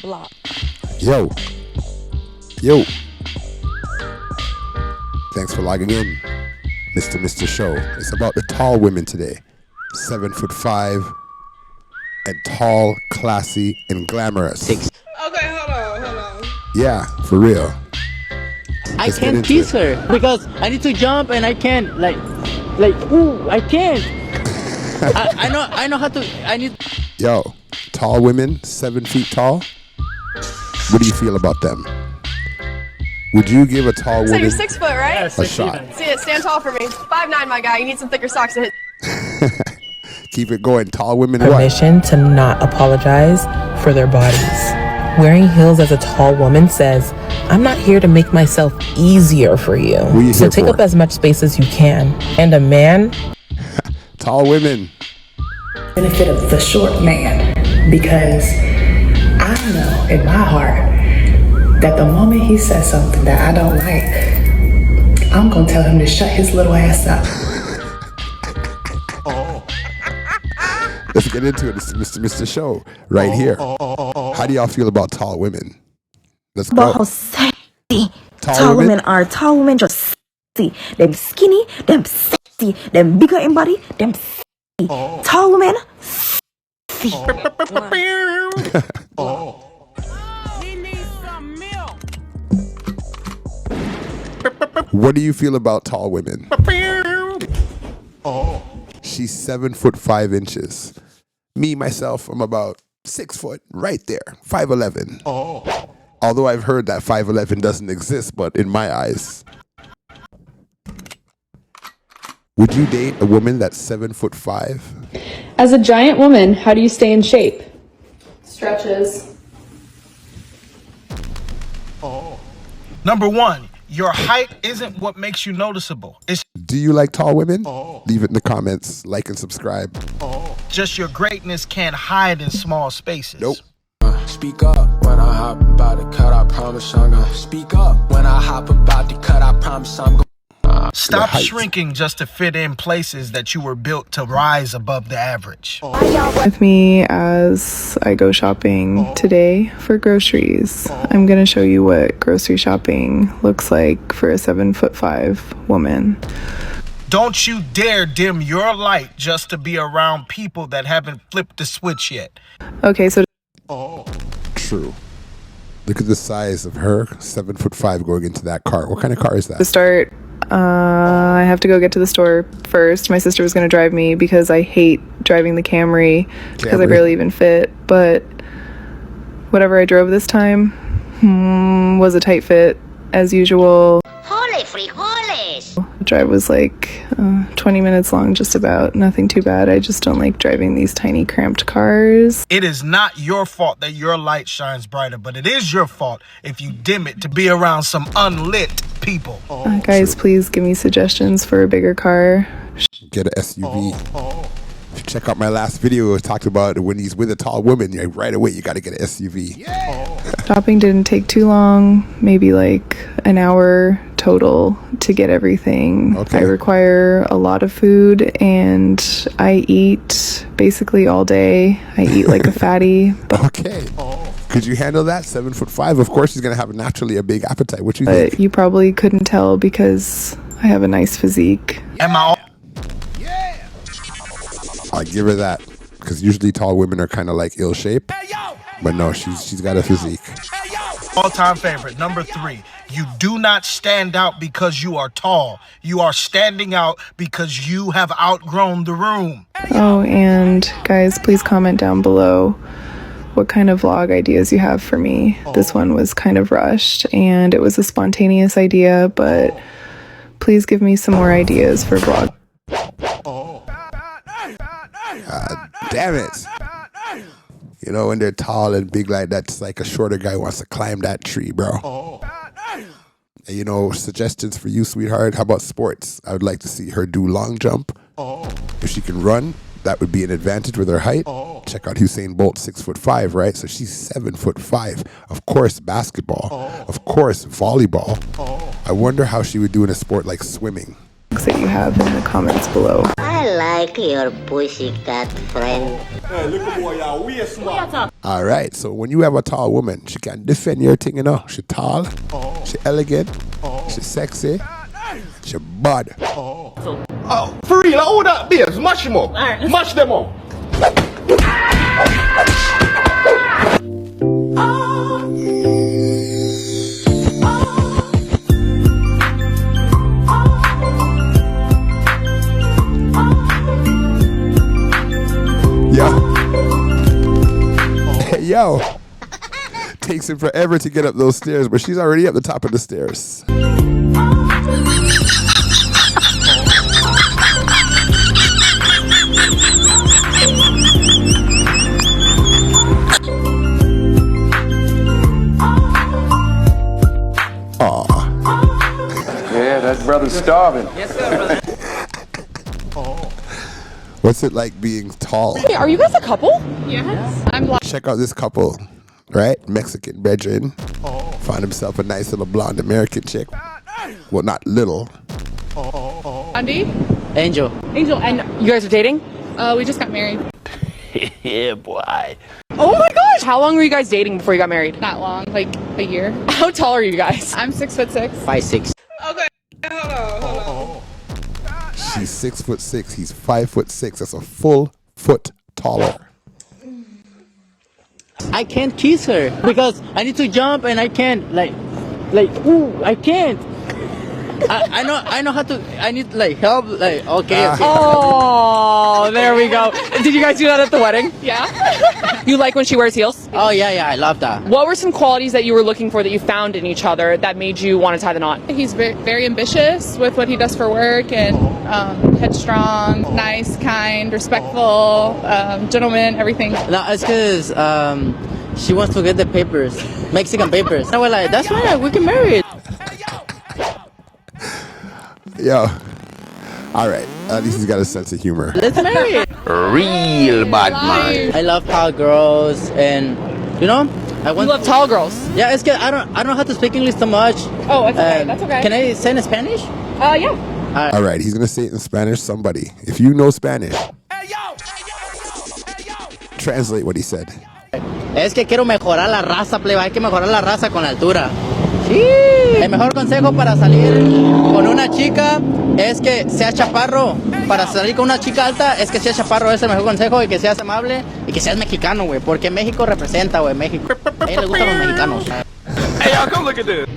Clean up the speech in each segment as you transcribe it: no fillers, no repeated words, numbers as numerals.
block. Yo. Yo. Thanks for logging in, Mr. Show. It's about the tall women today. 7'5" and tall, classy, and glamorous. Okay, hold on. Yeah, for real. I can't kiss her because I need to jump and I can't like ooh, I can't. I know how to. I need. Yo, tall women, 7 feet tall. What do you feel about them? Would you give a tall woman? So you're 6 foot, right? Yeah, a shot? See it, stand tall for me. 5'9", my guy. You need some thicker socks to hit. Keep it going. Tall women. Permission to not apologize for their bodies. Wearing heels as a tall woman says, I'm not here to make myself easier for you. So take up as much space as you can. And a man. Tall women. Benefit of the short man, because I know in my heart that the moment he says something that I don't like, I'm gonna tell him to shut his little ass up. Let's get into it. It's Mr. Show right here. How do y'all feel about tall women? Let's go. About how sexy tall women are. Tall women just sexy. Them skinny, them sexy, them bigger in body, them sexy. Tall women sexy. What do you feel about tall women? She's 7'5". Me, myself, I'm about 6 foot, right there, 5'11". Although I've heard that 5'11" doesn't exist, but in my eyes. Would you date a woman that's 7'5"? As a giant woman, how do you stay in shape? Stretches. Number one, your height isn't what makes you noticeable. It's Do you like tall women? Leave it in the comments, like and subscribe. just your greatness can't hide in small spaces. Nope. Speak up when I hop about the cut, I promise I'm gonna speak up when I hop about the cut, I promise I'm gonna Stop shrinking just to fit in places that you were built to rise above the average. With me as I go shopping today for groceries. I'm gonna show you what grocery shopping looks like for a 7'5" woman. Don't you dare dim your light just to be around people that haven't flipped the switch yet. Okay, so True. Look at the size of her, 7'5", going into that car. What kind of car is that? to start, I have to go get to the store first. My sister was going to drive me because I hate driving the Camry because I barely even fit. But whatever I drove this time was a tight fit as usual. Holy frijoles! The drive was like 20 minutes long, just about. Nothing too bad. I just don't like driving these tiny cramped cars. It is not your fault that your light shines brighter, but it is your fault if you dim it to be around some unlit people. Guys, please give me suggestions for a bigger car. Get an SUV. If you check out my last video, it talked about when he's with a tall woman, right away you got to get an SUV. Shopping didn't take too long, maybe like an hour total to get everything. I require a lot of food and I eat basically all day. I eat like a fatty. Okay. Could you handle that? 7'5"? Of course, he's gonna have naturally a big appetite. What you think? But you probably couldn't tell because I have a nice physique. Am I? I'll give her that, because usually tall women are kind of like ill shape. But no, she's got a physique. All-time favorite, number 3. You do not stand out because you are tall. You are standing out because you have outgrown the room. Oh, and guys, please comment down below what kind of vlog ideas you have for me. This one was kind of rushed and it was a spontaneous idea, but please give me some more ideas for vlog. Damn it. You know, when they're tall and big like that, it's like a shorter guy wants to climb that tree, bro. And, you know, suggestions for you, sweetheart. How about sports? I would like to see her do long jump. If she can run, that would be an advantage with her height. Check out Usain Bolt, 6'5", right? So she's 7'5". Of course, basketball. Of course, volleyball. I wonder how she would do in a sport like swimming. That you have in the comments below. I I like your pussycat friend. Hey, look at boy, y'all. We are smart. All right, so when you have a tall woman, she can defend your thing, you know. She tall, she elegant, she sexy, she bad. Oh, for real, hold up, babes. Mash them up. Right. Mash them up. Yo, takes him forever to get up those stairs, but she's already at the top of the stairs. Yeah, that brother's starving. Yes, sir. What's it like being tall? Hey, are you guys a couple? Yes. I'm like. Check out this couple, right? Mexican brethren. Found himself a nice little blonde American chick. Well, not little. Andy? Angel. Angel, and you guys are dating? We just got married. Yeah, boy. Oh my gosh! How long were you guys dating before you got married? Not long, like a year. How tall are you guys? I'm 6'6". 5'6". Okay, hold on. She's 6'6". He's 5'6". That's a full foot taller. I can't kiss her because I need to jump and I can't ooh, I can't. I know how to. I need help. Okay. Oh, there we go. Did you guys do that at the wedding? Yeah. You like when she wears heels? Oh yeah, I love that. What were some qualities that you were looking for that you found in each other that made you want to tie the knot? He's very, very ambitious with what he does for work and headstrong, nice, kind, respectful, gentleman, everything. No, it's because she wants to get the papers, Mexican papers. I was like, that's right, we can marry. Yo. All right. At least he's got a sense of humor. Let's marry it. Real bad man. I love tall girls, and you love tall girls. Yeah, it's good. I don't know how to speak English so much. Oh, that's okay. That's okay. Can I say it in Spanish? Yeah. All right. He's gonna say it in Spanish. Somebody, if you know Spanish, translate what he said. Es que quiero mejorar la raza, plebe. Hay que mejorar la raza con la altura. Sí. El mejor consejo para salir con una chica es que sea chaparro. Para salir con una chica alta es que sea chaparro. Es el mejor consejo, y que seas amable y que seas mexicano, güey. Porque México representa, güey. México. A ellos les gustan los mexicanos. Hey, y'all, come look at this.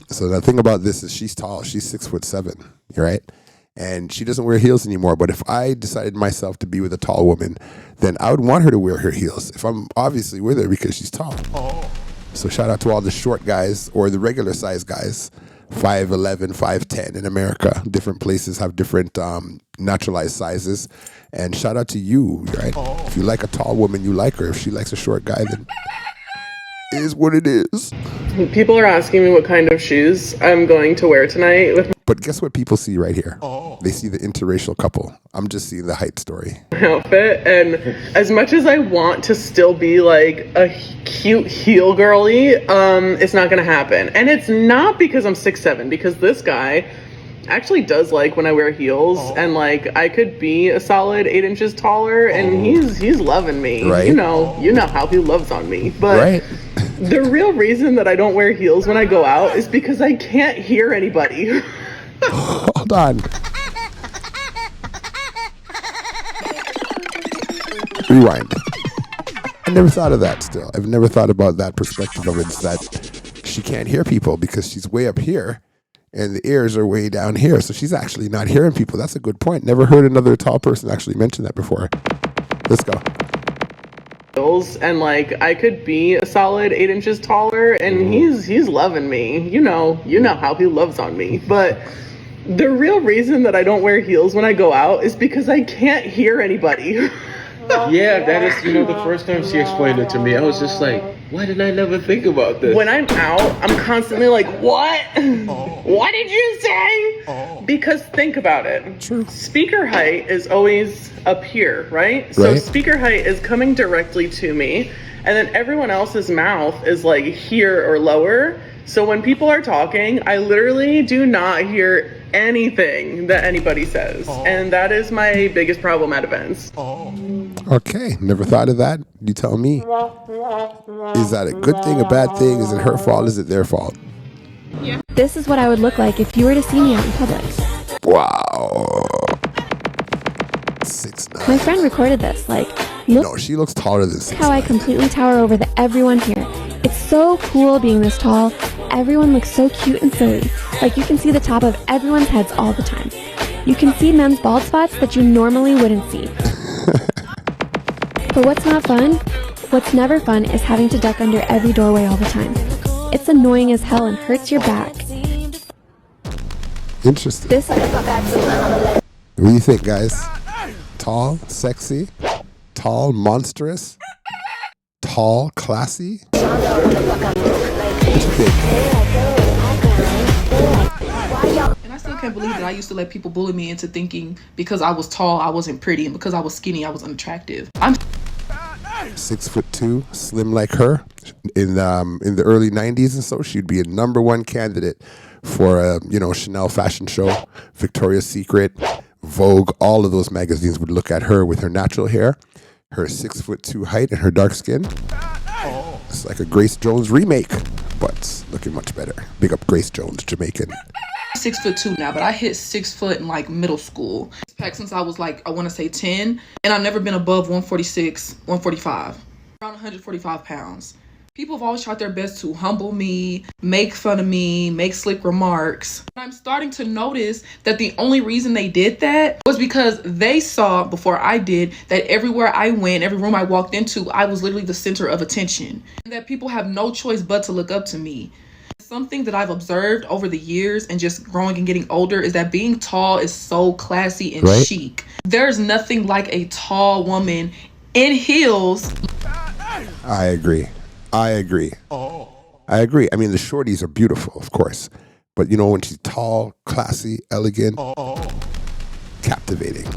So the thing about this is she's tall. She's 6'7", right? And she doesn't wear heels anymore. But if I decided myself to be with a tall woman, then I would want her to wear her heels. If I'm obviously with her because she's tall. So shout out to all the short guys or the regular size guys, 5'11", 5'10" in America. Different places have different naturalized sizes. And shout out to you, right? If you like a tall woman, you like her. If she likes a short guy, then it is what it is. People are asking me what kind of shoes I'm going to wear tonight. But guess what people see right here? They see the interracial couple. I'm just seeing the height story. Outfit, and as much as I want to still be like a cute heel girly, it's not gonna happen. And it's not because I'm 6'7", because this guy actually does like when I wear heels, and I could be a solid 8 inches taller, and he's loving me. Right. You know how he loves on me. But right. The real reason that I don't wear heels when I go out is because I can't hear anybody. Hold on. Rewind. I never thought of that still. I've never thought about that perspective of it, that she can't hear people because she's way up here and the ears are way down here. So she's actually not hearing people. That's a good point. Never heard another tall person actually mention that before. Let's go. And I could be a solid 8 inches taller, and he's loving me. You know how he loves on me. But the real reason that I don't wear heels when I go out is because I can't hear anybody. Yeah, that is, the first time she explained it to me, I was just like, why did I never think about this? When I'm out, I'm constantly like, what? What did you say? Because think about it. True. Speaker height is always up here, right? So speaker height is coming directly to me, and then everyone else's mouth is here or lower. So when people are talking, I literally do not hear anything that anybody says. And that is my biggest problem at events. Okay, never thought of that. You tell me. Is that a good thing, a bad thing? Is it her fault? Is it their fault? This is what I would look like if you were to see me out in public. Wow. 6'9". My friend recorded this. Like, look No, she looks taller than 6'9". how I completely tower over everyone here. It's so cool being this tall. Everyone looks so cute and silly. Like you can see the top of everyone's heads all the time. You can see men's bald spots that you normally wouldn't see. But what's not fun? What's never fun is having to duck under every doorway all the time. It's annoying as hell and hurts your back. Interesting. What do you think, guys? Tall, sexy, tall, monstrous, tall, classy? What you think? And I still can't believe that I used to let people bully me into thinking because I was tall, I wasn't pretty, and because I was skinny, I was unattractive. I'm 6'2", slim like her. In the early 90s and so, she'd be a #1 candidate for a Chanel fashion show, Victoria's Secret, Vogue. All of those magazines would look at her with her natural hair, her 6'2" height, and her dark skin. It's like a Grace Jones remake, but looking much better. Big up Grace Jones, Jamaican. 6'2" now, but I hit 6 foot in like middle school. Packed since I was like, I want to say 10, and I've never been above 146, 145, around 145 pounds. People have always tried their best to humble me, make fun of me, make slick remarks. I'm starting to notice that the only reason they did that was because they saw, before I did, that everywhere I went, every room I walked into, I was literally the center of attention. And that people have no choice but to look up to me. Something that I've observed over the years and just growing and getting older is that being tall is so classy and chic. There's nothing like a tall woman in heels. I agree. I agree. I mean, the shorties are beautiful, of course. But, when she's tall, classy, elegant, captivating.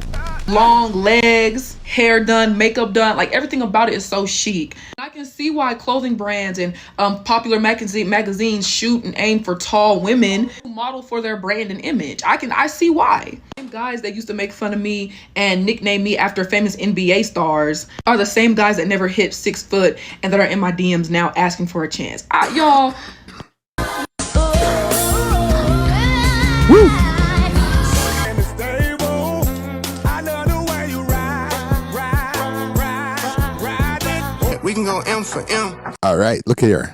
Long legs, hair done, makeup done, like everything about it is so chic. I can see why clothing brands and popular magazines shoot and aim for tall women who model for their brand and image. I see why. Same guys that used to make fun of me and nickname me after famous NBA stars are the same guys that never hit 6 foot and that are in my DMs now asking for a chance. Y'all. Woo. We can go M for M. All right, look here.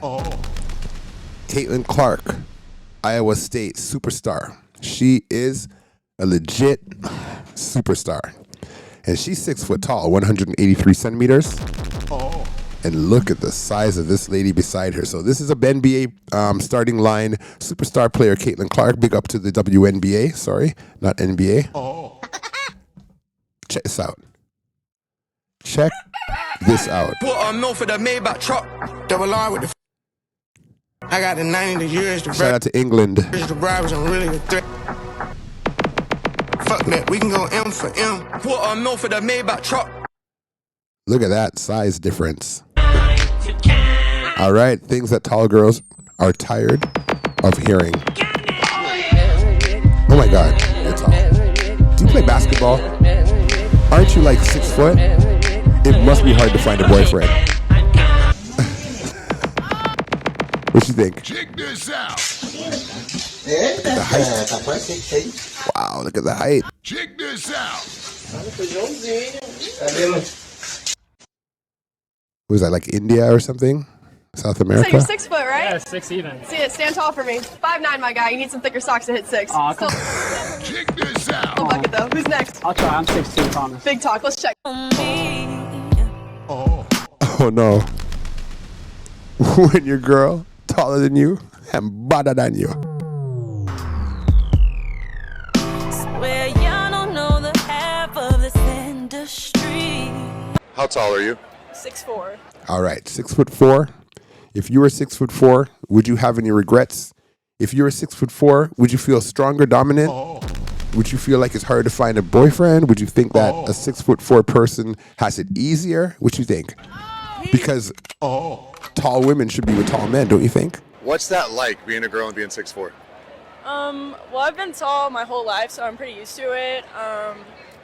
Caitlin Clark, Iowa State superstar. She is a legit superstar. And she's 6 foot tall, 183 centimeters. And look at the size of this lady beside her. So this is a NBA starting line superstar player, Caitlin Clark. Big up to the WNBA. Sorry, not NBA. Check this out. Check this out. Put a mill for the Maybach truck. Double R with the I got the 90 years to Shout out to England. The bribes are really a threat. Fuck that, we can go M for M. Put a mill for the Maybach truck. Look at that size difference. All right, things that tall girls are tired of hearing. Oh my God, you're tall. Do you play basketball? Aren't you like 6 foot? It must be hard to find a boyfriend. What you think? Check this out. Look at the height. Wow, look at the height. Check this out. Was that like India or something? South So America? you're 6 foot, right? Yeah, 6 even. See it, stand tall for me. 5'9", my guy. You need some thicker socks to hit 6. Check this out. I'll bucket though. Who's next? I'll try. I'm 6'2", promise. Big talk. Let's check. Oh no. When your girl taller than you and badder than you. Swear y'all don't know the half of this industry. How tall are you? 6'4". All right, 6'4". If you were 6'4", would you have any regrets? If you were 6'4", would you feel stronger, dominant? Would you feel like it's hard to find a boyfriend? Would you think that a 6'4" person has it easier? What you think? Because tall women should be with tall men, don't you think? What's that like, being a girl and being 6'4"? Well, I've been tall my whole life, so I'm pretty used to it.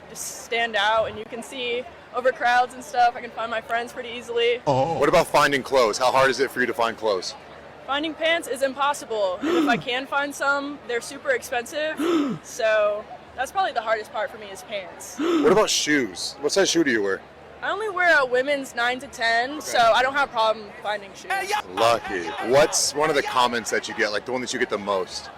Just stand out, and you can see over crowds and stuff. I can find my friends pretty easily. What about finding clothes? How hard is it for you to find clothes? Finding pants is impossible, and if I can find some, they're super expensive, so that's probably the hardest part for me is pants. What about shoes? What size shoe do you wear? I only wear a women's 9 to 10, so I don't have a problem finding shoes. Lucky. What's one of the comments that you get, like the one that you get the most?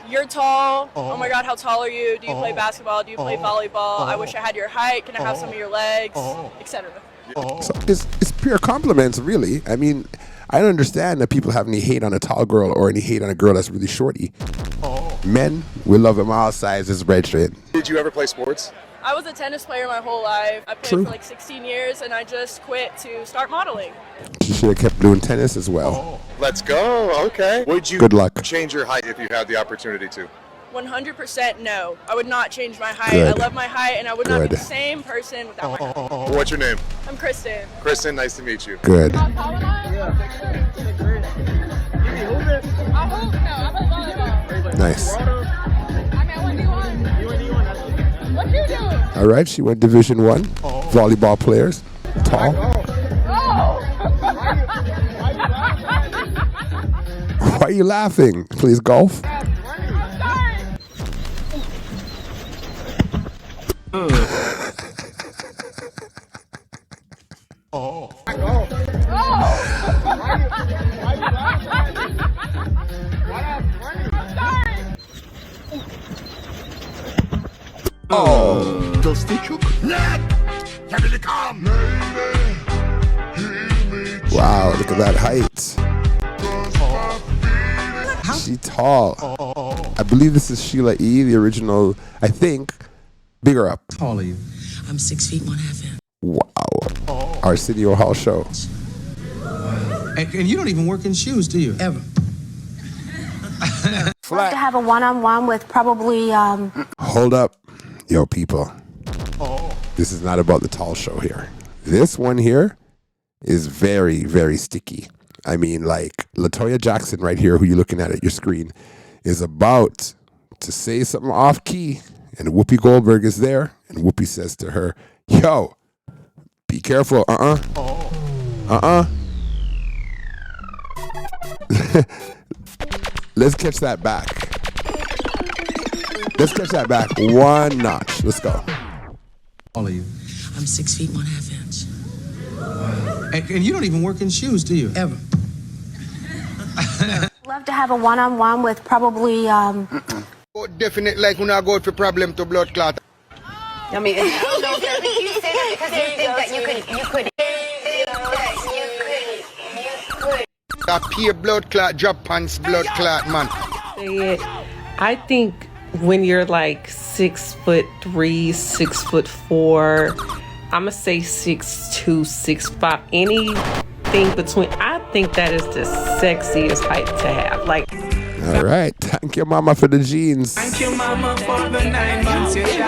You're tall. Oh my God, how tall are you? Do you play basketball? Do you play volleyball? I wish I had your height. Can I have some of your legs? Etc. So it's pure compliments, really. I mean, I don't understand that people have any hate on a tall girl or any hate on a girl that's really shorty. Men, we love them all sizes, brethren. Did you ever play sports? I was a tennis player my whole life. I played for like 16 years, and I just quit to start modeling. She should have kept doing tennis as well. Let's go. Okay. Would you Good luck. change your height if you had the opportunity to? 100% no. I would not change my height. Good. I love my height, and I would not be Good. the same person without my height. What's your name? I'm Kristen. Kristen, nice to meet you. Good. Nice. All right, she went Division 1. Volleyball players. Tall. Why are you laughing? Please golf. Wow, look at that height. She tall. I believe this is Sheila E., the original, I think. Bigger up. How tall are you? I'm 6 feet 1/2 inch. Wow. Arsenio Hall show. And you don't even work in shoes, do you? Ever. Love to have a one-on-one with probably Hold up. Yo, people. This is not about the tall show here. This one here is very, very sticky. I mean, like, LaToya Jackson right here, who you're looking at your screen, is about to say something off key, and Whoopi Goldberg is there, and Whoopi says to her, yo, be careful, Let's catch that back. Let's catch that back one notch. Let's go. How tall are you? I'm 6 feet 1/2 inch. And you don't even work in shoes, do you? Ever. love to have a one-on-one with probably Definitely, like when I go for problem to blood clot. I mean, I don't know if you say that because you think that you could. A pure blood clot, drop pants blood clot, man. I think when you're like 6'3", 6'4", I'ma say 6'2", 6'5", anything between. I think that is the sexiest height to have. Like. All right, thank you, mama, for the jeans. Thank you, mama, for the 9 months. Like,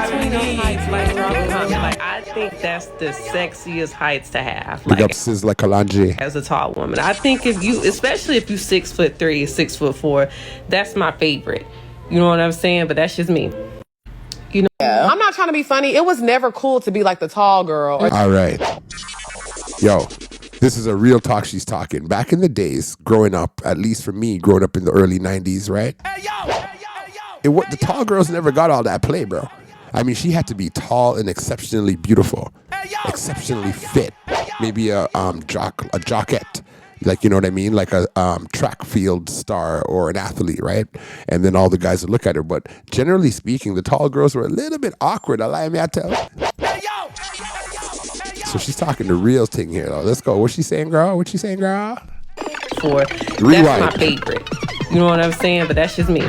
I think that's the sexiest heights to have. Big Like, up Sizzla Kalonji. as a tall woman, I think if you, especially if you 6'3", 6'4", that's my favorite. You know what I'm saying? But that's just me. You know, I'm not trying to be funny. It was never cool to be like the tall girl. All right. Yo, this is a real talk she's talking. Back in the days, growing up, at least for me, growing up in the early 90s, right? The tall girls never got all that play, bro. I mean, she had to be tall and exceptionally beautiful, exceptionally fit. Maybe a jockette. Like, you know what I mean? Like a track field star or an athlete, right? And then all the guys would look at her. But generally speaking, the tall girls were a little bit awkward. I tell you. So she's talking the real thing here, though. Let's go. What's she saying, girl? What's she saying, girl? That's Rewind. my favorite. You know what I'm saying? But that's just me.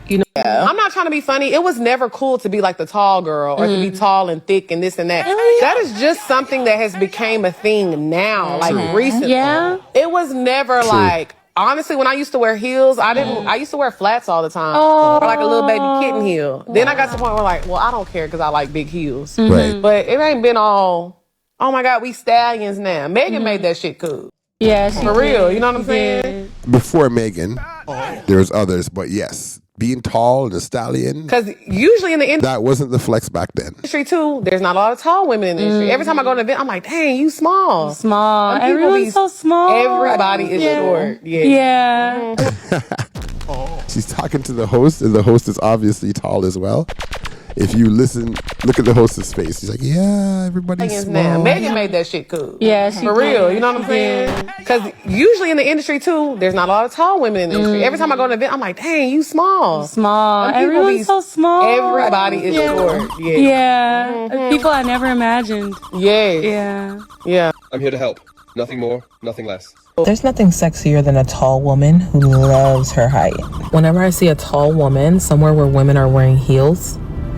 You know, I'm not trying to be funny. It was never cool to be like the tall girl or to be tall and thick and this and that. That is just something that has became a thing now, like recently. Yeah. It was never like, honestly, when I used to wear heels, I used to wear flats all the time. Or like a little baby kitten heel. Then I got to the point where like, well, I don't care because I like big heels. Right. But it ain't been all, oh my God, we stallions now. Megan made that shit cool. Yeah, For real, you know what I'm saying? before Megan, there's others, but yes, being tall and a stallion. Because usually in the that wasn't the flex back then. industry too, there's not a lot of tall women in the industry. Every time I go to an event, I'm like, dang, you small. Small. Them people Everyone's be- so small. Everybody is short. Yeah. She's talking to the host, and the host is obviously tall as well. If you listen, look at the host's face. She's like, yeah, everybody's small. Megan made that shit cool. Yeah, she For real. You know what I'm saying? Because usually in the industry too, there's not a lot of tall women in the industry. Every time I go to an event, I'm like, dang, you small. Small. Them people Everyone's be- so small. Everybody is short. Yeah. Yeah. People I never imagined. Yeah. Yeah. I'm here to help. Nothing more, nothing less. There's nothing sexier than a tall woman who loves her height. Whenever I see a tall woman somewhere where women are wearing heels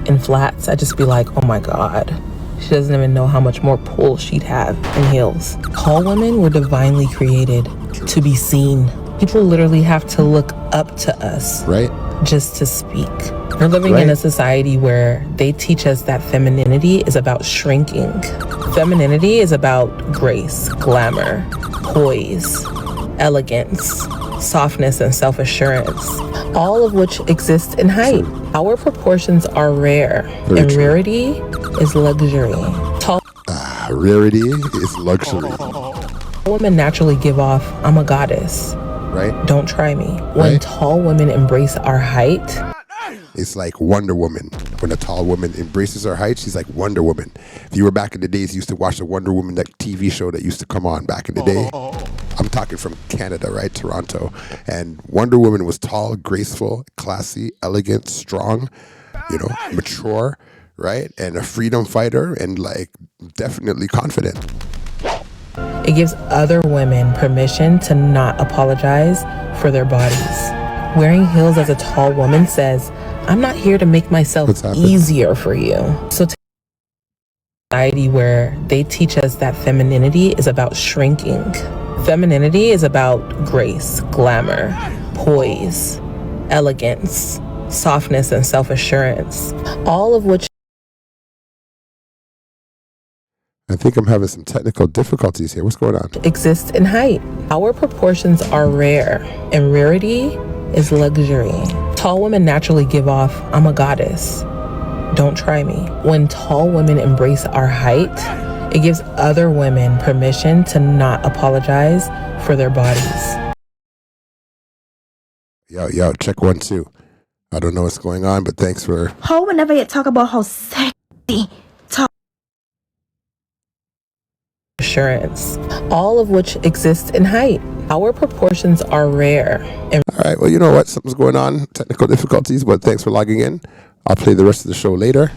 and flats, I just be like, oh my God. She doesn't even know how much more pull she'd have in heels. Tall women were divinely created to be seen. People literally have to look up to us, right? Just to speak. We're living in a society where they teach us that femininity is about shrinking. Femininity is about grace, glamour, poise, elegance, softness, and self-assurance, all of which exist in height. Our proportions are rare, and rarity is luxury. Tall rarity is luxury. women naturally give off, I'm a goddess. Right? Don't try me. When tall women embrace our height, it's like Wonder Woman. When a tall woman embraces her height, she's like Wonder Woman. If you were back in the days, you used to watch the Wonder Woman, that TV show that used to come on back in the day. I'm talking from Canada, right? Toronto. And Wonder Woman was tall, graceful, classy, elegant, strong, mature, right? And a freedom fighter and like definitely confident. it gives other women permission to not apologize for their bodies. Wearing heels as a tall woman says, I'm not here to make myself easier for you. So society where they teach us that femininity is about shrinking. Femininity is about grace, glamour, poise, elegance, softness, and self-assurance, all of which I think I'm having some technical difficulties here. What's going on? exists in height. Our proportions are rare, and rarity is luxury. Tall women naturally give off, I'm a goddess. Don't try me. When tall women embrace our height, it gives other women permission to not apologize for their bodies. Yo, check 1, 2. I don't know what's going on, but thanks for... How whenever you talk about how sexy, Assurance, all of which exists in height. Our proportions are rare. And all right, well, you know what? Something's going on. Technical difficulties, but thanks for logging in. I'll play the rest of the show later.